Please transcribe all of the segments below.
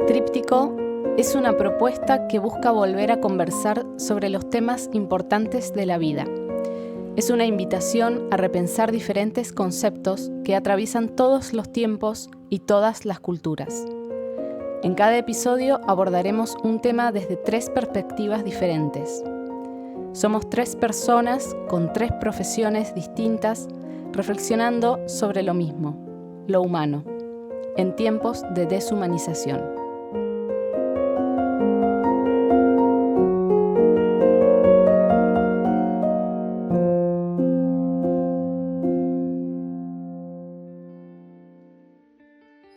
Tríptico es una propuesta que busca volver a conversar sobre los temas importantes de la vida. Es una invitación a repensar diferentes conceptos que atraviesan todos los tiempos y todas las culturas. En cada episodio abordaremos un tema desde 3 perspectivas diferentes. Somos 3 personas con 3 profesiones distintas reflexionando sobre lo mismo, lo humano, en tiempos de deshumanización.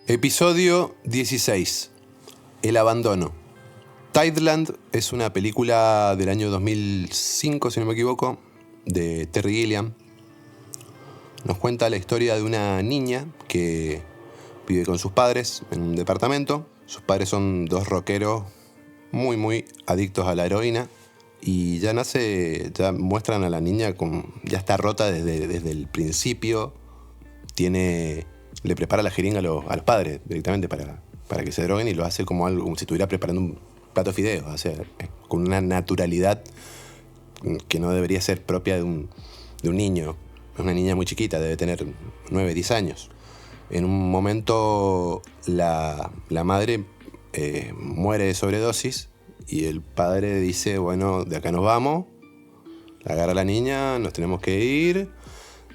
Episodio 16. El abandono. Tideland es una película del año 2005, si no me equivoco, de Terry Gilliam. Nos cuenta la historia de una niña que vive con sus padres en un departamento. Sus padres son 2 rockeros muy adictos a la heroína. Y ya muestran a la niña ya está rota desde el principio. Le prepara la jeringa a los padres directamente para que se droguen y lo hace como si estuviera preparando un plato de fideos, o sea, con una naturalidad que no debería ser propia de un niño. Es una niña muy chiquita, debe tener 9, 10 años. En un momento la madre muere de sobredosis y el padre dice, bueno, de acá nos vamos. La agarra a la niña, nos tenemos que ir.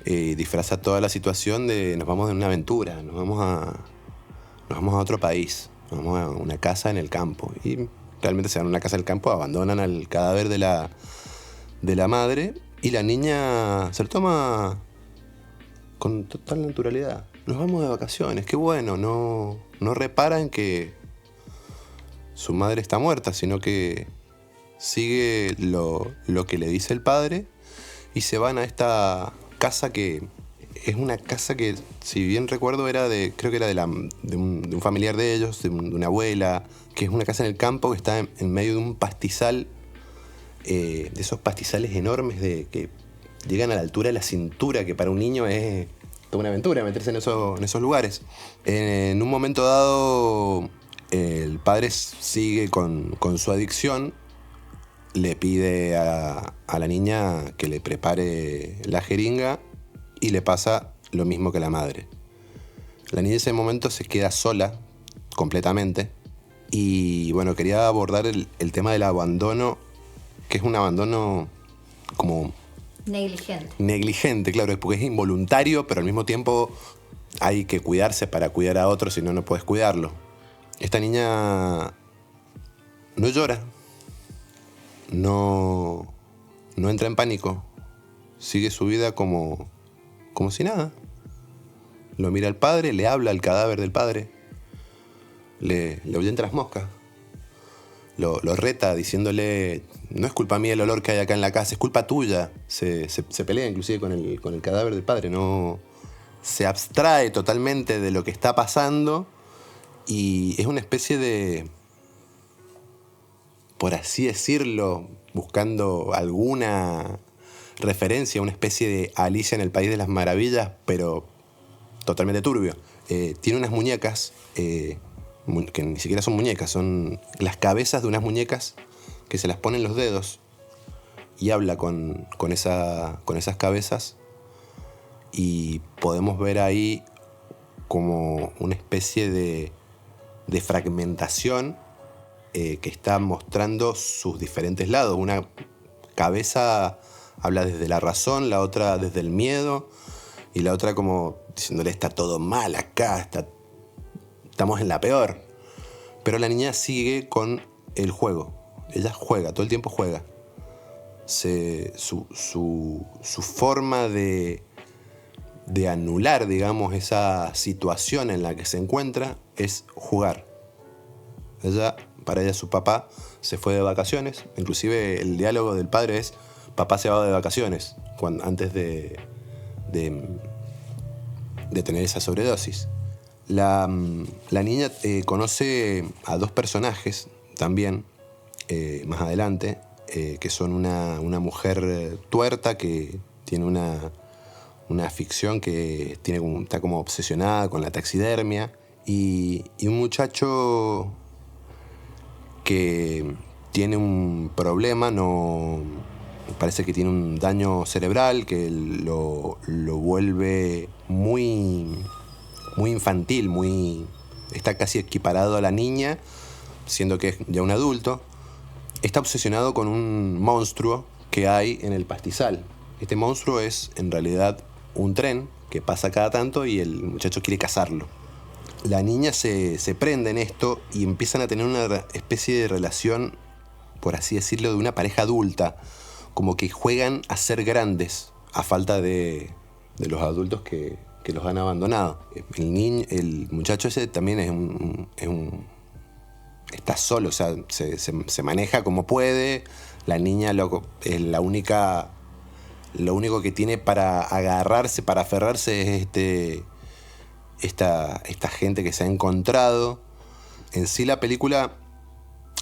Disfraza toda la situación de nos vamos en una aventura, nos vamos a otro país, nos vamos a una casa en el campo. Y realmente se van a una casa en el campo, abandonan al cadáver de la madre y la niña se lo toma con total naturalidad. Nos vamos de vacaciones, qué bueno, no repara en que su madre está muerta, sino que sigue lo que le dice el padre y se van a esta casa que es una casa que, si bien recuerdo, creo que era de un familiar de ellos, de una abuela, que es una casa en el campo que está en medio de un pastizal, de esos pastizales enormes que llegan a la altura de la cintura, que para un niño es toda una aventura meterse en esos lugares. En un momento dado, el padre sigue con su adicción. Le pide a la niña que le prepare la jeringa y le pasa lo mismo que la madre. La niña en ese momento se queda sola completamente y bueno, quería abordar el tema del abandono, que es un abandono como negligente, claro, porque es involuntario, pero al mismo tiempo hay que cuidarse para cuidar a otros, si no puedes cuidarlo. Esta niña no llora. No entra en pánico, sigue su vida como si nada. Lo mira al padre, le habla al cadáver del padre, le ahuyenta las moscas, lo reta diciéndole, no es culpa mía el olor que hay acá en la casa, es culpa tuya. Se pelea inclusive con el cadáver del padre, no se abstrae totalmente de lo que está pasando y es una especie de, por así decirlo, buscando alguna referencia a una especie de Alicia en el País de las Maravillas, pero totalmente turbio. Tiene unas muñecas, que ni siquiera son muñecas, son las cabezas de unas muñecas que se las ponen los dedos y habla con esas cabezas y podemos ver ahí como una especie de fragmentación que está mostrando sus diferentes lados. Una cabeza habla desde la razón, la otra desde el miedo, y la otra como diciéndole está todo mal acá, estamos en la peor. Pero la niña sigue con el juego. Ella juega, todo el tiempo juega. Su forma de anular, digamos, esa situación en la que se encuentra es jugar. Para ella su papá se fue de vacaciones, inclusive el diálogo del padre es papá se va de vacaciones antes de tener esa sobredosis. La niña conoce a 2 personajes también más adelante, que son una mujer tuerta que tiene una afición que está como obsesionada con la taxidermia y un muchacho que tiene un problema, parece que tiene un daño cerebral que lo vuelve muy, muy infantil, está casi equiparado a la niña, siendo que es ya un adulto. Está obsesionado con un monstruo que hay en el pastizal. Este monstruo es en realidad un tren que pasa cada tanto y el muchacho quiere cazarlo. La niña se prende en esto y empiezan a tener una especie de relación, por así decirlo, de una pareja adulta. Como que juegan a ser grandes a falta de los adultos que los han abandonado. El muchacho ese también está solo, o sea, se maneja como puede. La niña es lo único que tiene para agarrarse, para aferrarse es esta gente que se ha encontrado. En sí la película,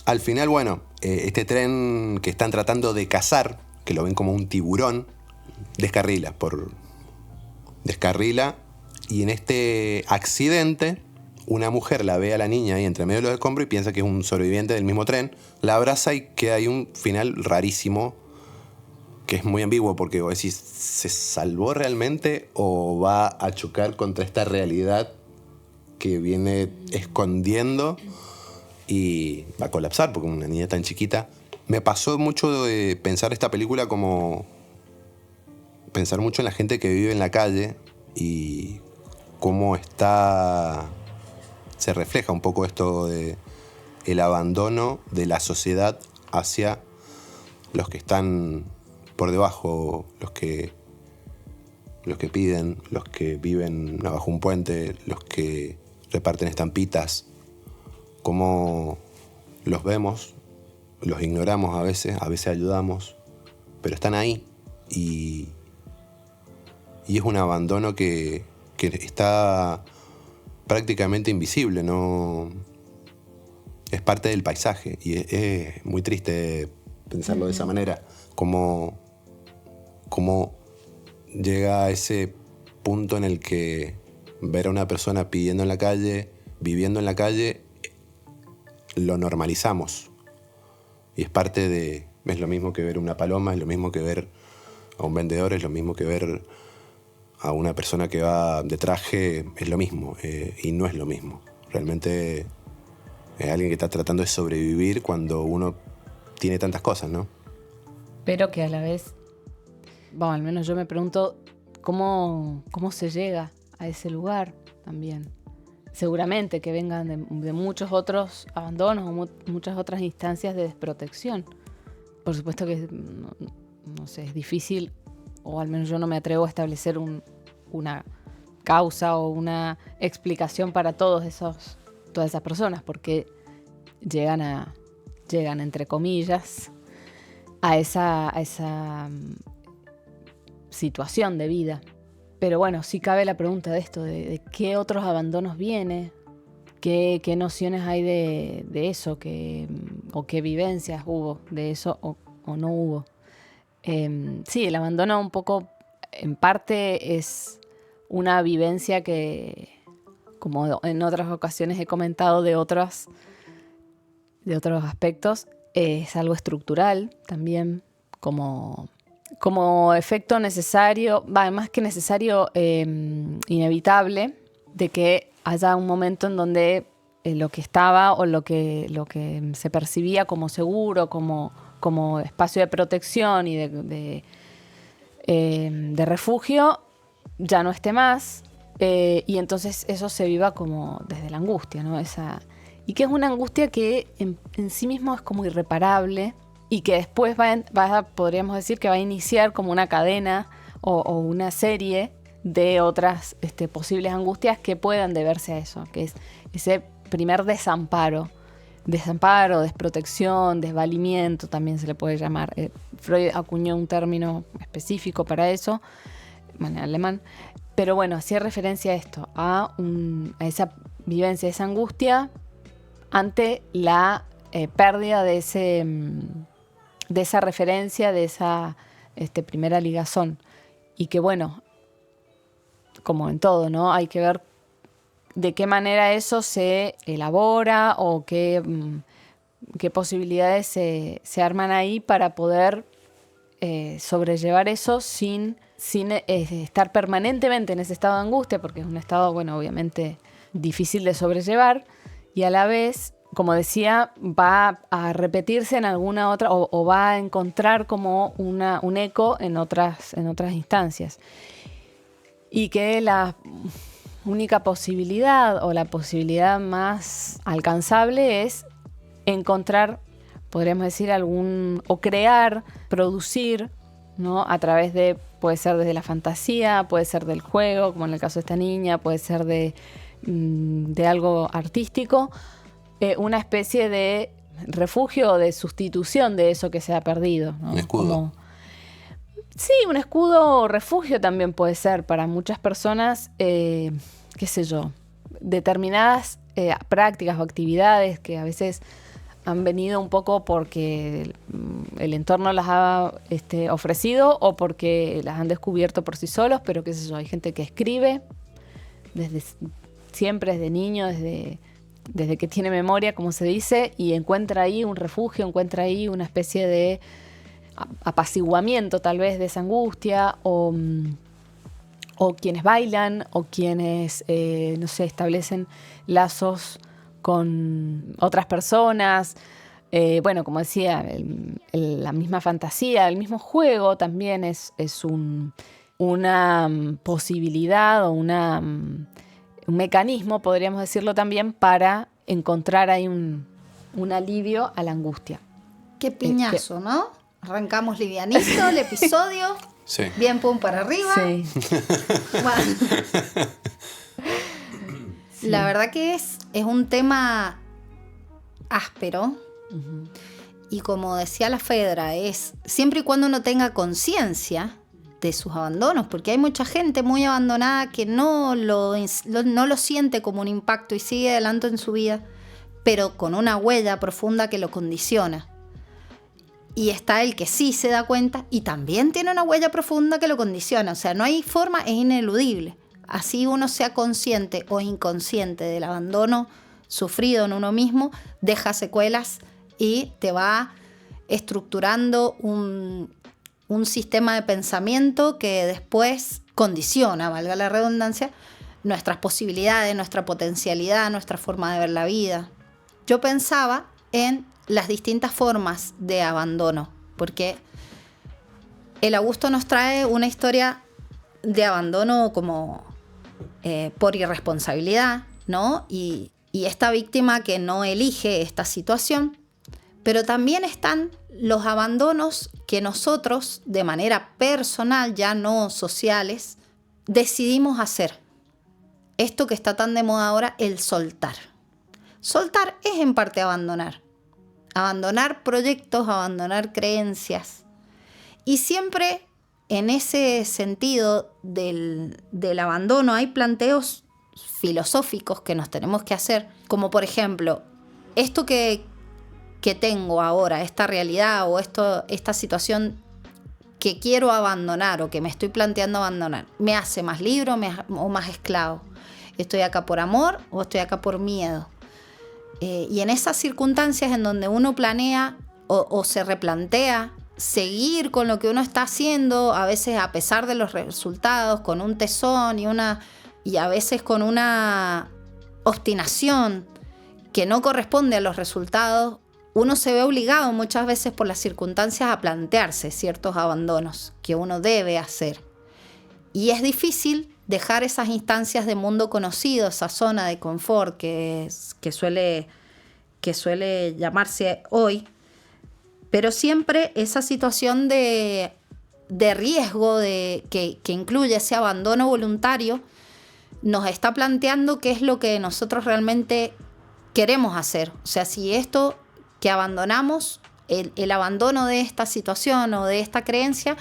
al final, bueno, este tren que están tratando de cazar, que lo ven como un tiburón, descarrila y en este accidente una mujer la ve a la niña ahí entre medio de los escombros y piensa que es un sobreviviente del mismo tren, la abraza y queda ahí un final rarísimo que es muy ambiguo porque vos decís, ¿se salvó realmente o va a chocar contra esta realidad que viene escondiendo y va a colapsar porque una niña tan chiquita? Me pasó mucho de pensar esta película como pensar mucho en la gente que vive en la calle y cómo se refleja un poco esto de el abandono de la sociedad hacia los que están por debajo, los que piden, los que viven abajo un puente, los que reparten estampitas, cómo los vemos, los ignoramos a veces ayudamos, pero están ahí y es un abandono que está prácticamente invisible, no es parte del paisaje y es muy triste pensarlo de esa manera, cómo llega a ese punto en el que ver a una persona pidiendo en la calle, viviendo en la calle, lo normalizamos. Y es parte de... Es lo mismo que ver una paloma, es lo mismo que ver a un vendedor, es lo mismo que ver a una persona que va de traje, es lo mismo. Y no es lo mismo. Realmente es alguien que está tratando de sobrevivir cuando uno tiene tantas cosas, ¿no? Pero que a la vez, bueno, al menos yo me pregunto cómo se llega a ese lugar también. Seguramente que vengan de muchos otros abandonos o muchas otras instancias de desprotección. Por supuesto que, no sé, es difícil, o al menos yo no me atrevo a establecer una causa o una explicación para todas esas personas, porque llegan entre comillas, a esa situación de vida. Pero bueno, sí cabe la pregunta de esto, de qué otros abandonos viene, qué nociones hay de eso, o qué vivencias hubo de eso o no hubo. Sí, el abandono un poco, en parte, es una vivencia que, como en otras ocasiones he comentado de otros aspectos, es algo estructural también, como efecto necesario, más que necesario, inevitable, de que haya un momento en donde lo que estaba o lo que se percibía como seguro, como espacio de protección y de refugio, ya no esté más, y entonces eso se viva como desde la angustia, ¿no? Y que es una angustia que en sí mismo es como irreparable y que después podríamos decir que va a iniciar como una cadena o una serie de otras posibles angustias que puedan deberse a eso, que es ese primer desamparo, desprotección, desvalimiento también se le puede llamar. Freud acuñó un término específico para eso, en alemán, pero bueno, hacía referencia a esto, a esa vivencia, esa angustia ante la pérdida de esa referencia, de esa primera ligazón. Y que bueno, como en todo, ¿no? Hay que ver de qué manera eso se elabora o qué qué posibilidades se arman ahí para poder sobrellevar eso sin estar permanentemente en ese estado de angustia, porque es un estado, bueno, obviamente difícil de sobrellevar, y a la vez, como decía, va a repetirse en alguna otra, o va a encontrar como un eco en otras instancias. Y que la única posibilidad, o la posibilidad más alcanzable, es encontrar, podríamos decir, o crear, producir, ¿no? A través de, puede ser desde la fantasía, puede ser del juego, como en el caso de esta niña, puede ser de algo artístico, una especie de refugio o de sustitución de eso que se ha perdido, ¿no? Un escudo. Sí, un escudo o refugio también puede ser para muchas personas, qué sé yo, determinadas prácticas o actividades que a veces han venido un poco porque el entorno las ha ofrecido o porque las han descubierto por sí solos, pero qué sé yo, hay gente que escribe desde siempre, desde niño, desde que tiene memoria, como se dice, y encuentra ahí un refugio, encuentra ahí una especie de apaciguamiento tal vez de esa angustia, o quienes bailan, o quienes, no sé, establecen lazos con otras personas. Bueno, como decía, la misma fantasía, el mismo juego también es una posibilidad o un mecanismo, podríamos decirlo también, para encontrar ahí un alivio a la angustia. Qué piñazo, ¿no? Arrancamos livianito el episodio. Sí. Bien, pum, para arriba. Sí. Bueno. La verdad que es un tema áspero. Uh-huh. Y como decía la Fedra, es siempre y cuando uno tenga conciencia de sus abandonos, porque hay mucha gente muy abandonada que no lo siente como un impacto y sigue adelante en su vida, pero con una huella profunda que lo condiciona. Y está el que sí se da cuenta y también tiene una huella profunda que lo condiciona. O sea, no hay forma, es ineludible. Así uno sea consciente o inconsciente del abandono sufrido en uno mismo, deja secuelas y te va estructurando un sistema de pensamiento que después condiciona, valga la redundancia, nuestras posibilidades, nuestra potencialidad, nuestra forma de ver la vida. Yo pensaba en las distintas formas de abandono, porque el Augusto nos trae una historia de abandono como por irresponsabilidad, ¿no? Y esta víctima que no elige esta situación, pero también están los abandonos que nosotros, de manera personal, ya no sociales, decidimos hacer. Esto que está tan de moda ahora, el soltar. Soltar es en parte abandonar. Abandonar proyectos, abandonar creencias. Y siempre en ese sentido del abandono hay planteos filosóficos que nos tenemos que hacer, como por ejemplo, esto que tengo ahora, esta realidad o esta situación que quiero abandonar o que me estoy planteando abandonar, ¿me hace más libre o más esclavo? ¿Estoy acá por amor o estoy acá por miedo? Y en esas circunstancias en donde uno planea o se replantea seguir con lo que uno está haciendo, a veces a pesar de los resultados, con un tesón y a veces con una obstinación que no corresponde a los resultados, uno se ve obligado muchas veces por las circunstancias a plantearse ciertos abandonos que uno debe hacer. Y es difícil dejar esas instancias de mundo conocido, esa zona de confort que suele llamarse hoy, pero siempre esa situación de riesgo que incluye ese abandono voluntario nos está planteando qué es lo que nosotros realmente queremos hacer. O sea, si esto que abandonamos, el abandono de esta situación o de esta creencia,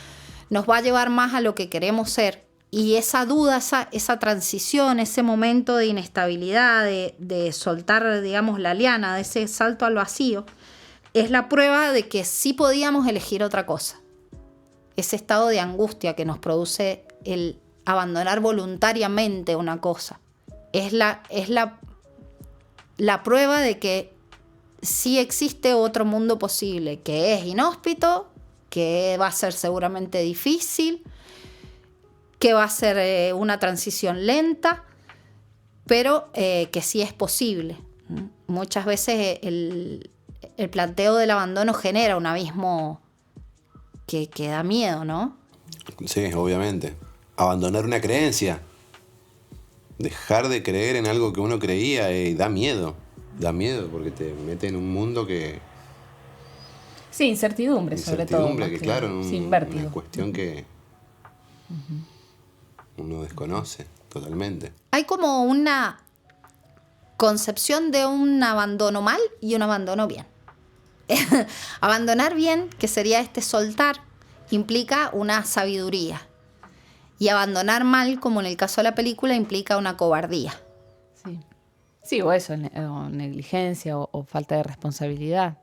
nos va a llevar más a lo que queremos ser. Y esa duda, esa transición, ese momento de inestabilidad, de soltar, digamos, la liana, de ese salto al vacío, es la prueba de que sí podíamos elegir otra cosa. Ese estado de angustia que nos produce el abandonar voluntariamente una cosa. Es la prueba de que sí existe otro mundo posible, que es inhóspito, que va a ser seguramente difícil, que va a ser una transición lenta, pero que sí es posible. Muchas veces el planteo del abandono genera un abismo que da miedo, ¿no? Sí, obviamente. Abandonar una creencia. Dejar de creer en algo que uno creía da miedo. Da miedo porque te mete en un mundo que... Sí, incertidumbre sobre todo. Incertidumbre, que claro, sin vértigo. una cuestión que uno desconoce totalmente. Hay como una concepción de un abandono mal y un abandono bien. Abandonar bien, que sería soltar, implica una sabiduría. Y abandonar mal, como en el caso de la película, implica una cobardía. Sí, sí, o eso, o negligencia o falta de responsabilidad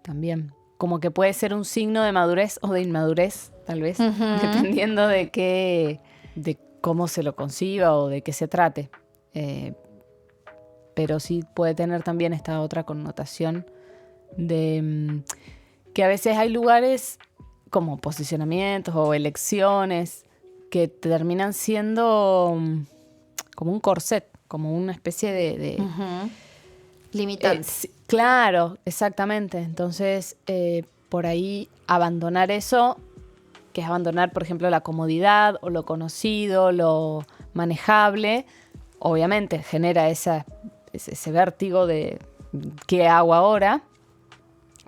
también. Como que puede ser un signo de madurez o de inmadurez, tal vez, dependiendo de cómo se lo conciba o de qué se trate. Pero sí puede tener también esta otra connotación de que a veces hay lugares como posicionamientos o elecciones que terminan siendo como un corset, como una especie de limitante. Claro, exactamente. Entonces, por ahí abandonar eso, que es abandonar, por ejemplo, la comodidad o lo conocido, lo manejable, obviamente genera ese vértigo de qué hago ahora,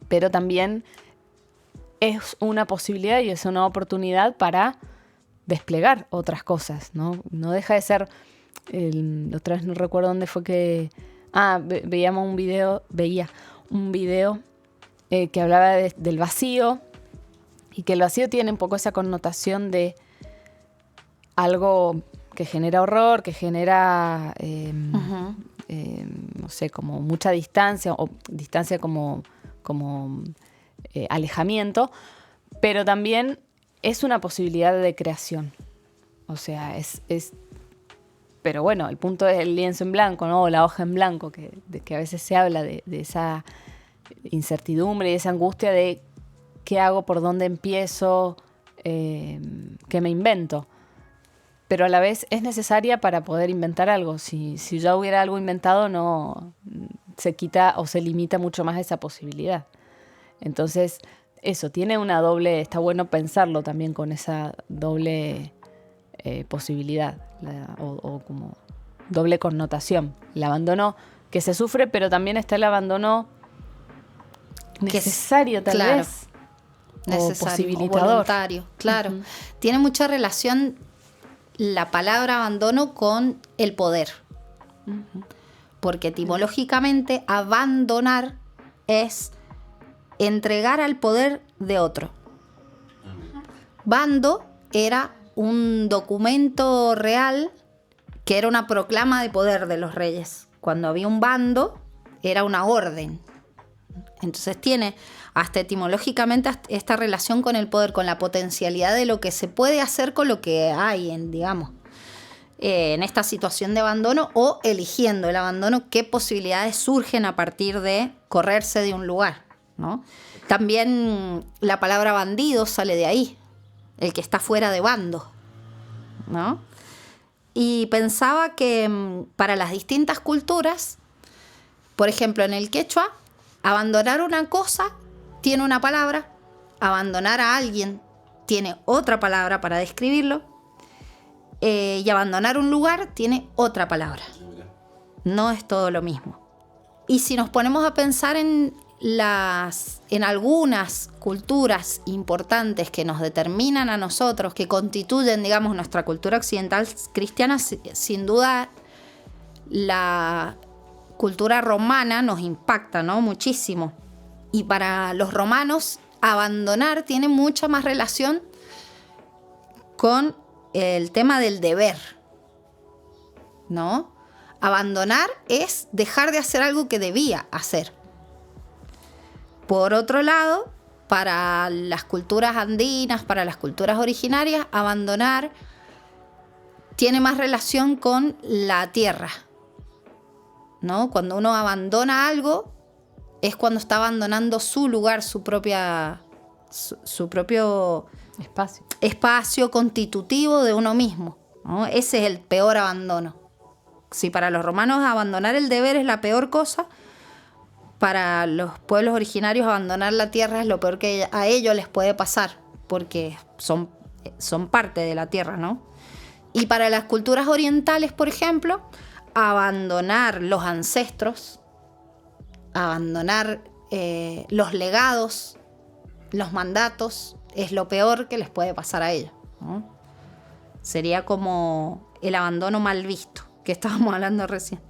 pero también es una posibilidad y es una oportunidad para desplegar otras cosas, ¿no? No deja de ser, otra vez no recuerdo dónde fue que... veía un video que hablaba del vacío, y que el vacío tiene un poco esa connotación de algo que genera horror, que genera, no sé, como mucha distancia, o distancia como alejamiento, pero también es una posibilidad de creación. O sea, pero bueno, el punto es el lienzo en blanco, ¿no? O la hoja en blanco, de que a veces se habla de esa incertidumbre y esa angustia de qué hago, por dónde empiezo, qué me invento. Pero a la vez es necesaria para poder inventar algo. Si ya hubiera algo inventado, no se quita o se limita mucho más esa posibilidad. Entonces, eso, tiene una doble, está bueno pensarlo también con esa doble posibilidad, o como doble connotación. El abandono que se sufre, pero también está el abandono necesario, tal vez. Necesario, o posibilitador. O voluntario, claro. Tiene mucha relación la palabra abandono con el poder. Porque etimológicamente abandonar es entregar al poder de otro. Bando era un documento real que era una proclama de poder de los reyes. Cuando había un bando, era una orden. Entonces tiene hasta etimológicamente esta relación con el poder, con la potencialidad de lo que se puede hacer con lo que hay en esta situación de abandono, o eligiendo el abandono, qué posibilidades surgen a partir de correrse de un lugar, ¿no? También la palabra bandido sale de ahí, el que está fuera de bando, ¿no? Y pensaba que para las distintas culturas, por ejemplo, en el quechua, abandonar una cosa tiene una palabra, abandonar a alguien tiene otra palabra para describirlo, y abandonar un lugar tiene otra palabra. No es todo lo mismo. Y si nos ponemos a pensar en algunas culturas importantes que nos determinan a nosotros, que constituyen, digamos, nuestra cultura occidental cristiana, sin duda la cultura romana nos impacta, ¿no? Muchísimo. Y para los romanos, abandonar tiene mucha más relación con el tema del deber, ¿no? Abandonar es dejar de hacer algo que debía hacer. Por otro lado, para las culturas andinas, para las culturas originarias, abandonar tiene más relación con la tierra, ¿no? Cuando uno abandona algo, es cuando está abandonando su lugar, su propio espacio constitutivo de uno mismo, ¿no? Ese es el peor abandono. Si para los romanos abandonar el deber es la peor cosa, para los pueblos originarios abandonar la tierra es lo peor que a ellos les puede pasar, porque son parte de la tierra, ¿no? Y para las culturas orientales, por ejemplo, abandonar los ancestros, abandonar los legados, los mandatos, es lo peor que les puede pasar a ellos, ¿no? Sería como el abandono mal visto, que estábamos hablando recién.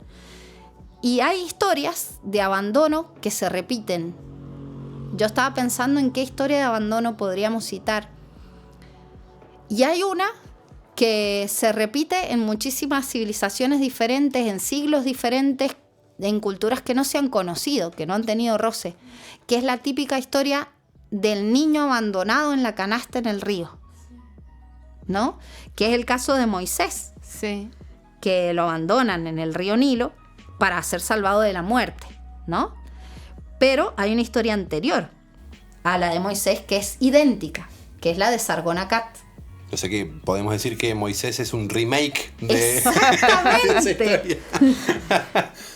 Y hay historias de abandono que se repiten. Yo estaba pensando en qué historia de abandono podríamos citar. Y hay una que se repite en muchísimas civilizaciones diferentes, en siglos diferentes, en culturas que no se han conocido, que no han tenido roce, que es la típica historia del niño abandonado en la canasta en el río, ¿no? Que es el caso de Moisés, Sí. que lo abandonan en el río Nilo para ser salvado de la muerte, ¿no? Pero hay una historia anterior a la de Moisés que es idéntica, que es la de Sargón Akkad. O sea que podemos decir que Moisés es un remake de Exactamente. esa historia.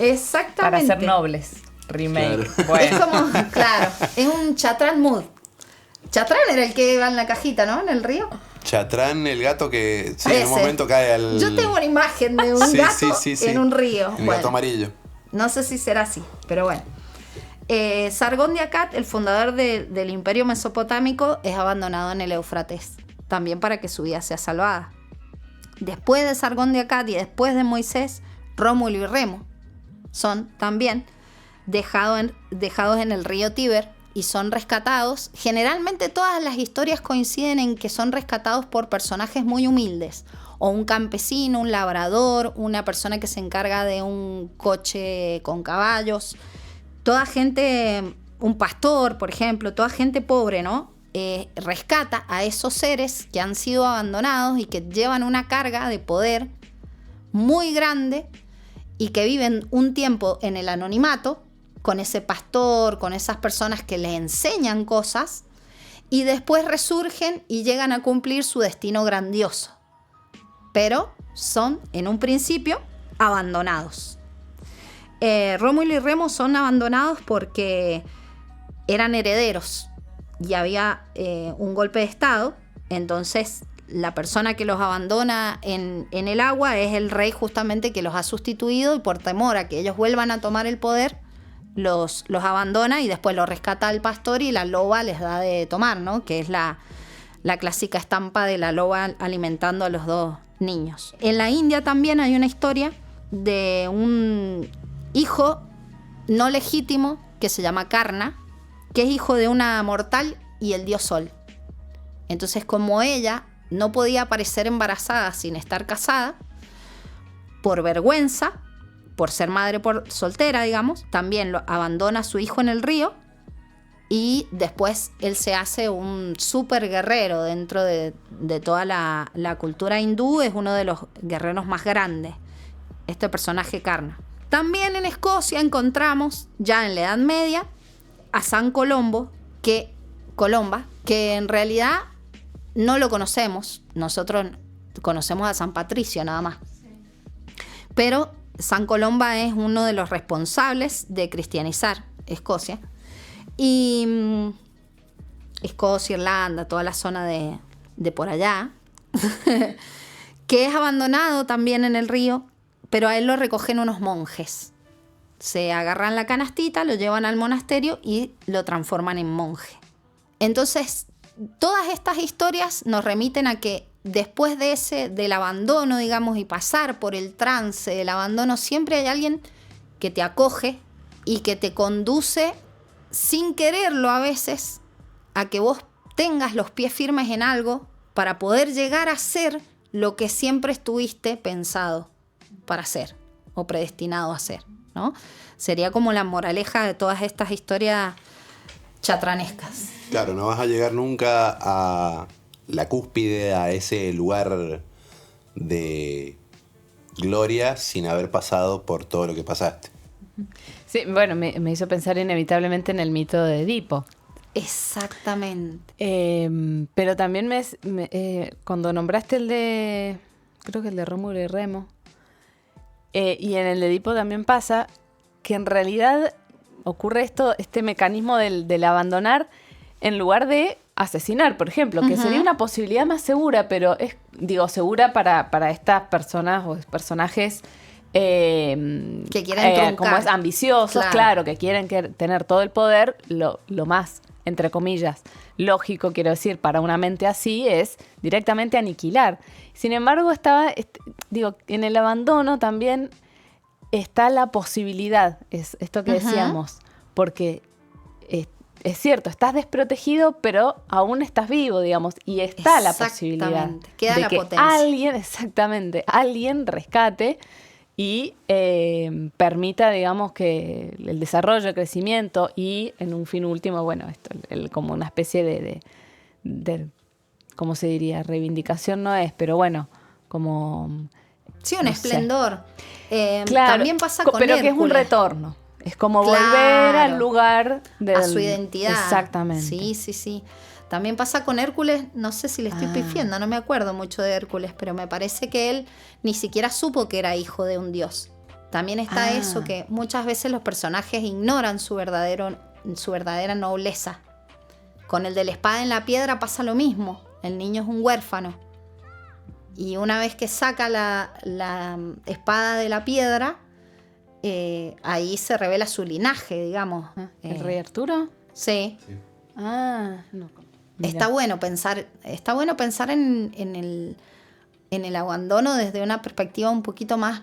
Exactamente. Para ser nobles. Remake. Claro. Bueno. Es como, claro, es un Chatrán mood. Chatrán era el que iba en la cajita, ¿no? En el río. Chatrán, el gato que sí, en Ese. un momento cae al... Yo tengo una imagen de un Sí, gato sí. en un río. El Bueno, gato amarillo. no sé si será así, pero bueno. Sargón de Akkad, el fundador del imperio mesopotámico, es abandonado en el Éufrates, también para que su vida sea salvada. Después de Sargón de Akkad y después de Moisés, Rómulo y Remo son también dejados en el río Tíber y son rescatados. Generalmente todas las historias coinciden en que son rescatados por personajes muy humildes, o un campesino, un labrador, una persona que se encarga de un coche con caballos, toda gente, un pastor, por ejemplo, toda gente pobre, ¿no? Rescata a esos seres que han sido abandonados y que llevan una carga de poder muy grande y que viven un tiempo en el anonimato con ese pastor, con esas personas que les enseñan cosas, y después resurgen y llegan a cumplir su destino grandioso. Pero son, en un principio, abandonados. Rómulo y Remo son abandonados porque eran herederos y había un golpe de estado. Entonces la persona que los abandona en el agua es el rey justamente que los ha sustituido, y por temor a que ellos vuelvan a tomar el poder, los abandona y después los rescata al pastor y la loba les da de tomar, ¿no? Que es la clásica estampa de la loba alimentando a los dos niños. En la India también hay una historia de un hijo no legítimo que se llama Karna, que es hijo de una mortal y el dios Sol. Entonces, como ella no podía aparecer embarazada sin estar casada, por vergüenza, por ser madre soltera, digamos, también lo abandona a su hijo en el río, y después él se hace un súper guerrero dentro de toda la cultura hindú. Es uno de los guerreros más grandes, este personaje Karna. También en Escocia encontramos, ya en la Edad Media, a San Colomba, que en realidad no lo conocemos. Nosotros conocemos a San Patricio nada más. Pero San Colomba es uno de los responsables de cristianizar Escocia. Y Escocia, Irlanda, toda la zona de por allá, que es abandonado también en el río, pero a él lo recogen unos monjes. Se agarran la canastita, lo llevan al monasterio y lo transforman en monje. Entonces, todas estas historias nos remiten a que después del abandono, digamos, y pasar por el trance del abandono, siempre hay alguien que te acoge y que te conduce, sin quererlo a veces, a que vos tengas los pies firmes en algo para poder llegar a ser lo que siempre estuviste pensado para ser o predestinado a ser, ¿no? Sería como la moraleja de todas estas historias chatranescas. Claro, no vas a llegar nunca a la cúspide, a ese lugar de gloria sin haber pasado por todo lo que pasaste. Sí, bueno, me hizo pensar inevitablemente en el mito de Edipo. Exactamente. Pero también cuando nombraste creo que el de Rómulo y Remo, y en el de Edipo también pasa que en realidad ocurre este mecanismo del abandonar en lugar de asesinar, por ejemplo, que sería una posibilidad más segura, pero segura para estas personas o personajes que quieren truncar. como es ambiciosos, claro, que quieren tener todo el poder, lo más, entre comillas, lógico, quiero decir, para una mente así es directamente aniquilar. Sin embargo, en el abandono también está la posibilidad, es esto que decíamos, porque es cierto, estás desprotegido, pero aún estás vivo, digamos, y está la posibilidad queda de la que potencia. alguien rescate y permita, digamos, que el desarrollo, el crecimiento y, en un fin último, bueno, esto como una especie de ¿cómo se diría? Reivindicación no es, pero bueno, como... Sí, un esplendor. Claro, también pasa con pero Hércules. que es un retorno. Es como volver al lugar a su identidad. Exactamente. Sí. También pasa con Hércules, no sé si le estoy pifiando, no me acuerdo mucho de Hércules, pero me parece que él ni siquiera supo que era hijo de un dios. También está eso, que muchas veces los personajes ignoran su verdadera nobleza. Con el de la espada en la piedra pasa lo mismo. El niño es un huérfano. Y una vez que saca la espada de la piedra, ahí se revela su linaje, digamos. ¿El rey Arturo? Sí. No. Mira. Está bueno pensar en el abandono desde una perspectiva un poquito más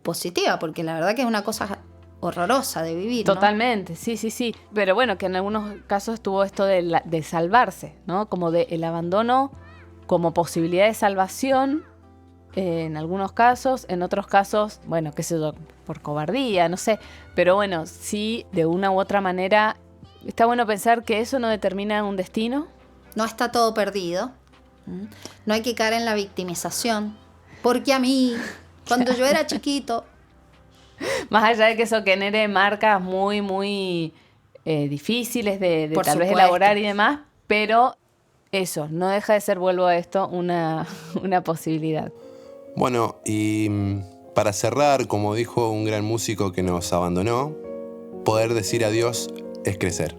positiva, porque la verdad que es una cosa horrorosa de vivir, ¿no? Totalmente, sí. Pero bueno, que en algunos casos tuvo esto de salvarse, ¿no? Como el abandono como posibilidad de salvación, en algunos casos, en otros casos, bueno, qué sé yo, por cobardía, no sé. Pero bueno, sí, de una u otra manera, está bueno pensar que eso no determina un destino. No está todo perdido. No hay que caer en la victimización. Porque a mí, cuando yo era chiquito... Más allá de que eso genere marcas muy, muy difíciles de tal vez supuesto. elaborar y demás, pero eso, no deja de ser, vuelvo a esto, una posibilidad. Bueno, y para cerrar, como dijo un gran músico que nos abandonó, poder decir adiós es crecer.